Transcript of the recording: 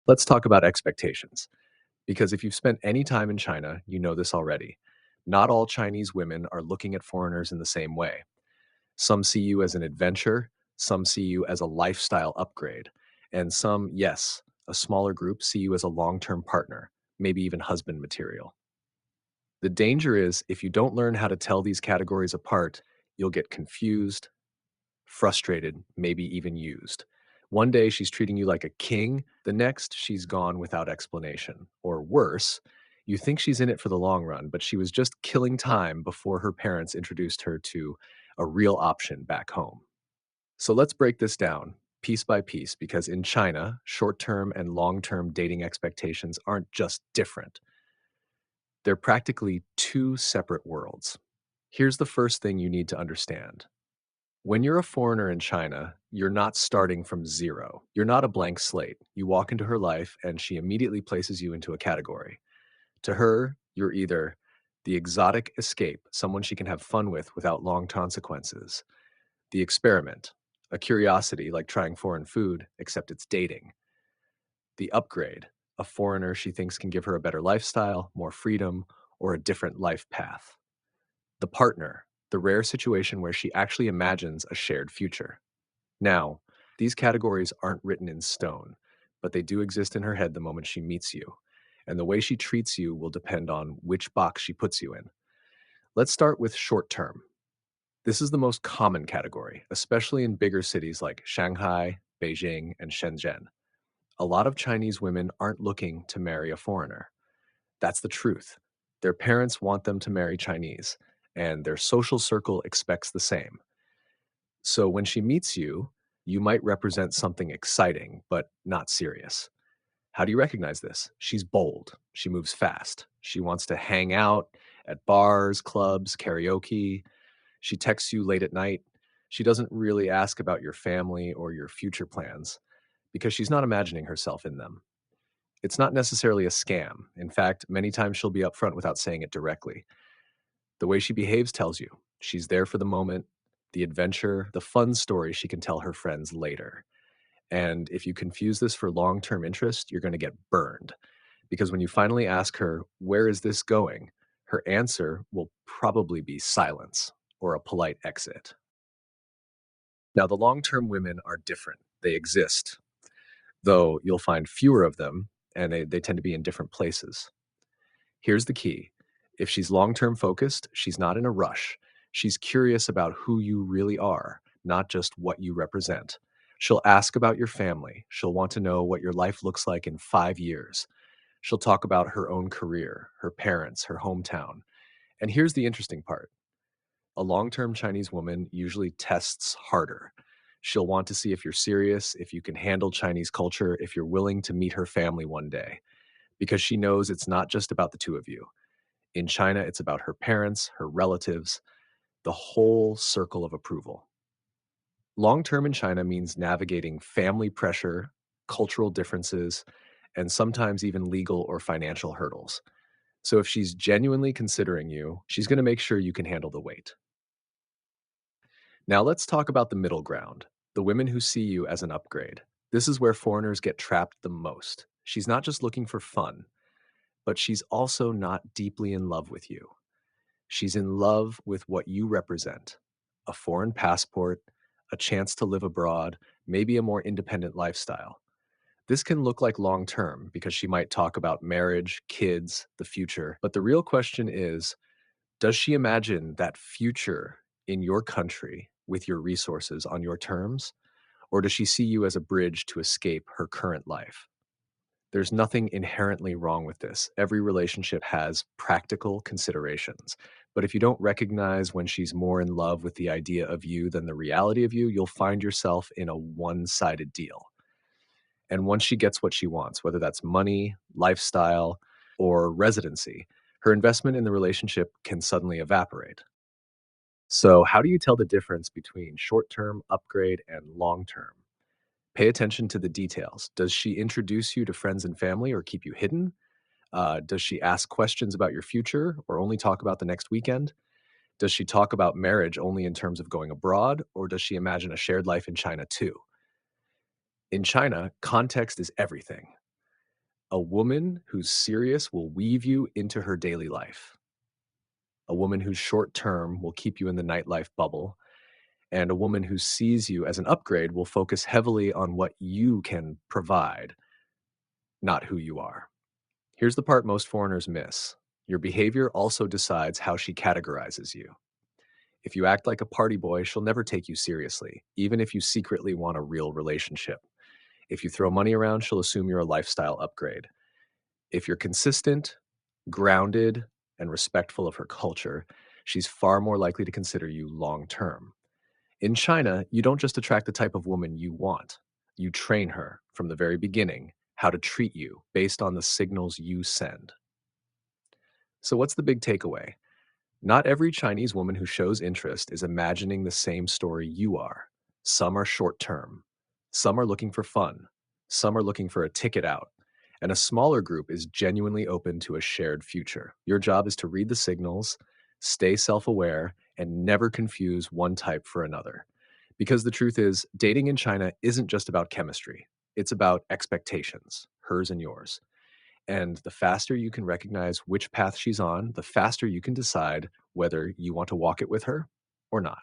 Let's talk about expectations, because if you've spent any time in China, you know this already. Not all Chinese women are looking at foreigners in the same way. Some see you as an adventure, some see you as a lifestyle upgrade, and some, yes, a smaller group see you as a long term partner, maybe even husband material. The danger is if you don't learn how to tell these categories apart, you'll get confused, frustrated, maybe even used. One day she's treating you like a king, the next she's gone without explanation. Or worse, you think she's in it for the long run, but she was just killing time before her parents introduced her to a real option back home. So let's break this down piece by piece because in China, short term and long term dating expectations aren't just different, they're practically two separate worlds. Here's the first thing you need to understand. When you're a foreigner in China, you're not starting from zero. You're not a blank slate. You walk into her life and she immediately places you into a category. To her, you're either the exotic escape, someone she can have fun with without long consequences, the experiment, a curiosity like trying foreign food, except it's dating, the upgrade, a foreigner she thinks can give her a better lifestyle, more freedom, or a different life path, the partner, the rare situation where she actually imagines a shared future. Now, these categories aren't written in stone, but they do exist in her head the moment she meets you. And the way she treats you will depend on which box she puts you in. Let's start with short term. This is the most common category, especially in bigger cities like Shanghai, Beijing, and Shenzhen. A lot of Chinese women aren't looking to marry a foreigner. That's the truth. Their parents want them to marry Chinese, and their social circle expects the same. So when she meets you, you might represent something exciting, but not serious. How do you recognize this? She's bold. She moves fast. She wants to hang out at bars, clubs, karaoke. She texts you late at night. She doesn't really ask about your family or your future plans because she's not imagining herself in them. It's not necessarily a scam. In fact, many times she'll be upfront without saying it directly. The way she behaves tells you she's there for the moment, the adventure, the fun story she can tell her friends later. And if you confuse this for long term interest, you're going to get burned. Because when you finally ask her, "Where is this going?" her answer will probably be silence or a polite exit. Now, the long term women are different. They exist, though you'll find fewer of them, and they tend to be in different places. Here's the key: if she's long term focused, she's not in a rush. She's curious about who you really are, not just what you represent. She'll ask about your family. She'll want to know what your life looks like in 5 years. She'll talk about her own career, her parents, her hometown. And here's the interesting part: a long term Chinese woman usually tests harder. She'll want to see if you're serious, if you can handle Chinese culture, if you're willing to meet her family one day, because she knows it's not just about the two of you. In China, it's about her parents, her relatives, the whole circle of approval. Long term in China means navigating family pressure, cultural differences, and sometimes even legal or financial hurdles. So if she's genuinely considering you, she's going to make sure you can handle the weight. Now let's talk about the middle ground, the women who see you as an upgrade. This is where foreigners get trapped the most. She's not just looking for fun, but she's also not deeply in love with you. She's in love with what you represent: a foreign passport, a chance to live abroad, maybe a more independent lifestyle. This can look like long term because she might talk about marriage, kids, the future. But the real question is, does she imagine that future in your country with your resources on your terms? Or does she see you as a bridge to escape her current life? There's nothing inherently wrong with this. Every relationship has practical considerations. But if you don't recognize when she's more in love with the idea of you than the reality of you, you'll find yourself in a one sided deal. And once she gets what she wants, whether that's money, lifestyle, or residency, her investment in the relationship can suddenly evaporate. So, how do you tell the difference between short term upgrade and long term? Pay attention to the details. Does she introduce you to friends and family or keep you hidden? Does she ask questions about your future or only talk about the next weekend? Does she talk about marriage only in terms of going abroad, or does she imagine a shared life in China too? In China, context is everything. A woman who's serious will weave you into her daily life. A woman who's short term will keep you in the nightlife bubble. And a woman who sees you as an upgrade will focus heavily on what you can provide, not who you are. Here's the part most foreigners miss: your behavior also decides how she categorizes you. If you act like a party boy, she'll never take you seriously, even if you secretly want a real relationship. If you throw money around, she'll assume you're a lifestyle upgrade. If you're consistent, grounded, and respectful of her culture, she's far more likely to consider you long term. In China, you don't just attract the type of woman you want, you train her from the very beginning how to treat you based on the signals you send. So, what's the big takeaway? Not every Chinese woman who shows interest is imagining the same story you are. Some are short term, some are looking for fun, some are looking for a ticket out, and a smaller group is genuinely open to a shared future. Your job is to read the signals, stay self aware, and never confuse one type for another. Because the truth is, dating in China isn't just about chemistry, it's about expectations, hers and yours. And the faster you can recognize which path she's on, the faster you can decide whether you want to walk it with her or not.